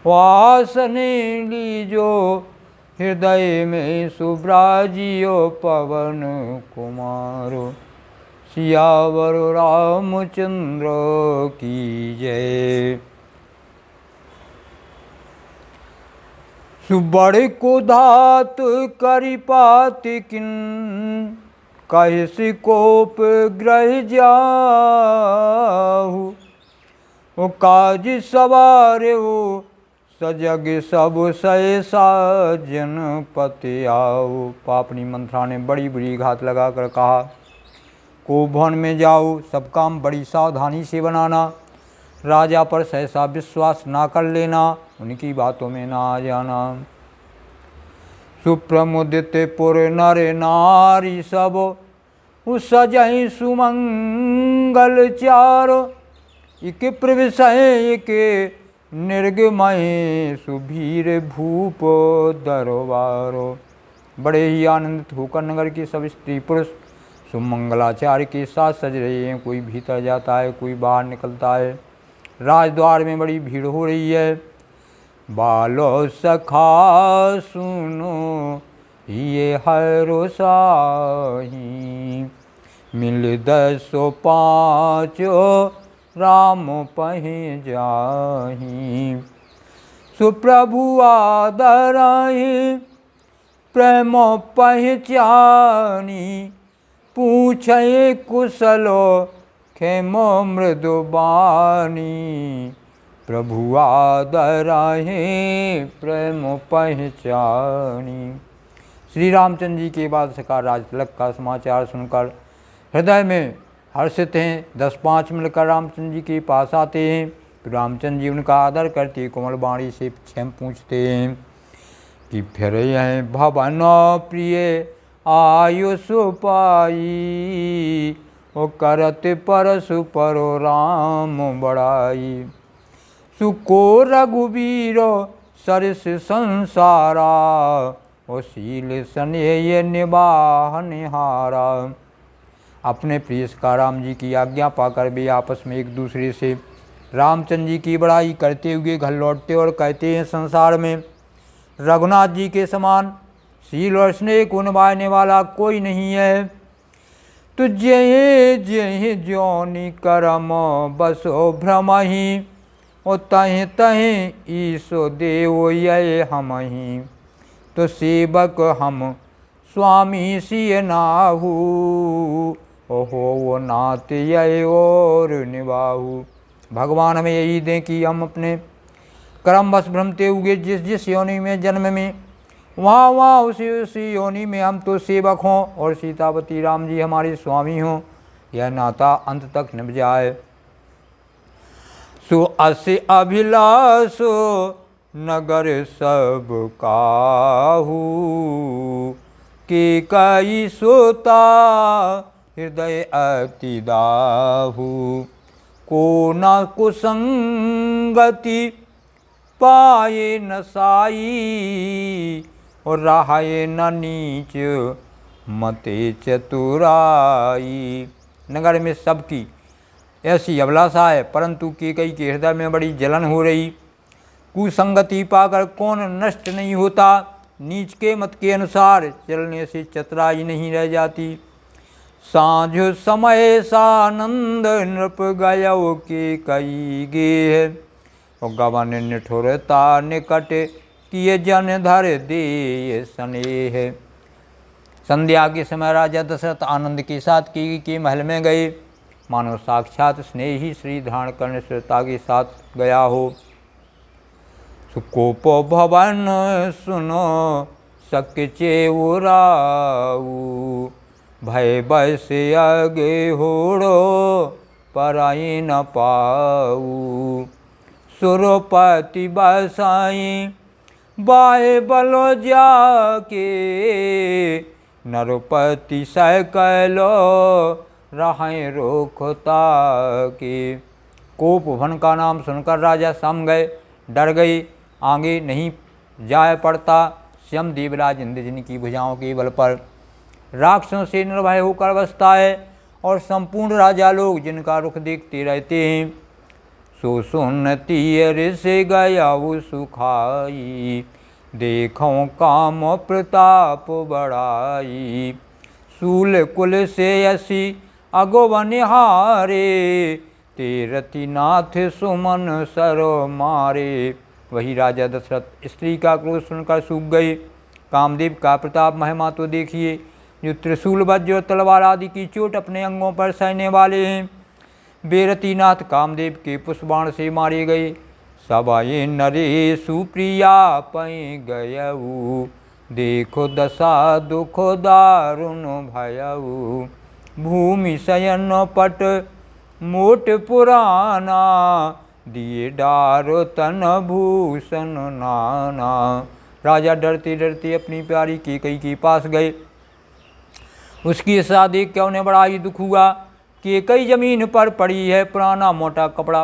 वासने लीजो हृदय में सुब्राजियो पवन कुमारो। सियावर रामचंद्र की जय। सुबड़ को धात करि पाति किन कहि कोप ग्रह जाहु। ओ काज सवार हो सजग सब सहसा जनपति आओ। पापनी मंत्रा ने बड़ी बुरी घात लगाकर कहा, को भवन में जाओ, सब काम बड़ी सावधानी से बनाना, राजा पर सहसा विश्वास ना कर लेना, उनकी बातों में ना आ जाना। सुप्रमुदित पुर नर नारी सब सजहि सुमंगल चारो। इक प्रविशय इक निर्गमय सुभीर भूप दरबारो। बड़े ही आनंदित होकर नगर के सब स्त्री पुरुष सुमंगलाचार्य के साथ सज रहे हैं। कोई भीतर जाता है, कोई बाहर निकलता है। राजद्वार में बड़ी भीड़ हो रही है। बालो सखा सुनो ये हरो साही। मिल 10 राम पहि जाहि। सुप्रभु आदराहि प्रेम पहचानी। पूछे कुशलो खेमो मृदुबानी। प्रभु आदराहि प्रेम पहचानी। श्री रामचंद्र जी के बाद सका राज तिलक का समाचार सुनकर हृदय में हर्षित हैं। 10-5 मिलकर रामचंद्र जी के पास आते हैं। तो रामचंद्र जी उनका आदर करते कोमल वाणी से क्षेम पूछते हैं कि फिर यह भवन प्रिय आयुष पाई। ओ करत परसु परो राम बड़ाई। सुको रघुबीरो सरस संसारा। ओ शील स्नेह निबाह निहारा। अपने प्रिय सखा राम जी की आज्ञा पाकर वे आपस में एक दूसरे से रामचंद्र जी की बड़ाई करते हुए घर लौटते और कहते हैं, संसार में रघुनाथ जी के समान शील और स्नेह को निभाने वाला कोई नहीं है। तो जय जय जोनि करम बसो भ्रमहि। ओ तहें तहें ईसो देव ये हमहि। तो सेवक हम स्वामी सिय नाहू। ओहो वो नात ये और निभाहू। भगवान हमें यही दें कि हम अपने कर्म बस भ्रमते हुए जिस जिस योनि में जन्म में वहाँ वहाँ उसी योनि में हम तो सेवक हों और सीतापति राम जी हमारे स्वामी हों, यह नाता अंत तक निभ जाए। सो अस्य अभिलाषो नगर सब काहू। के कई सोता हृदय अति दाहू। को न कुसंगति पाए न साई। और रहाए न नीच मते चतुराई। नगर में सबकी ऐसी अभिलाषा है, परंतु केकई के हृदय में बड़ी जलन हो रही। कुसंगति पाकर कौन नष्ट नहीं होता। नीच के मत के अनुसार चलने से चतुराई नहीं रह जाती। सांझ समय सानंद नृप गयो के कई गे। और गवन निठुरता निकट किए जन धर दे स्नेह। संध्या के समय राजा दशरथ आनंद के साथ के महल में गए, मानो साक्षात स्नेही श्री धारण करने श्रोता के साथ गया हो। सुकोप भवन सुनो सक चेउराऊ। भय बस आगे होड़ो पराई न पाऊ। सुरपति बसाई बाहे बलो जाके। नरपति सकलो रहें रोकता के। कोप भवन का नाम सुनकर राजा सम गए, डर गए, आगे नहीं जाए पड़ता। स्वयं देवराज इंद्र जिनकी भुजाओं के बल पर राक्षसों से निर्भय होकर बसता है और संपूर्ण राजा लोग जिनका रुख देखते रहते हैं। सो सुन तीर से गया वो सुखाई, देखो काम प्रताप बढ़ाई। सूल कुल से असी अगोवनिहारे, तेरति नाथ सुमन सर मारे। वही राजा दशरथ स्त्री का क्रोध सुनकर सूख गए। कामदेव का प्रताप महिमा तो देखिए, जो त्रिशूल वज्र तलवार आदि की चोट अपने अंगों पर सहने वाले हैं। बेरतीनाथ कामदेव के पुष्पबाण से मारे गए। सबाए नरे सुप्रिया पै गयऊ, देखो दशा दुख दारुण भयऊ। भूमि शयन पट मोट पुराना, दिए डारो तन भूषण नाना। राजा डरते डरते अपनी प्यारी कैकेयी के पास गए। उसकी ऐसा देख के उन्हें बड़ा ही दुख हुआ। कैकेयी जमीन पर पड़ी है, पुराना मोटा कपड़ा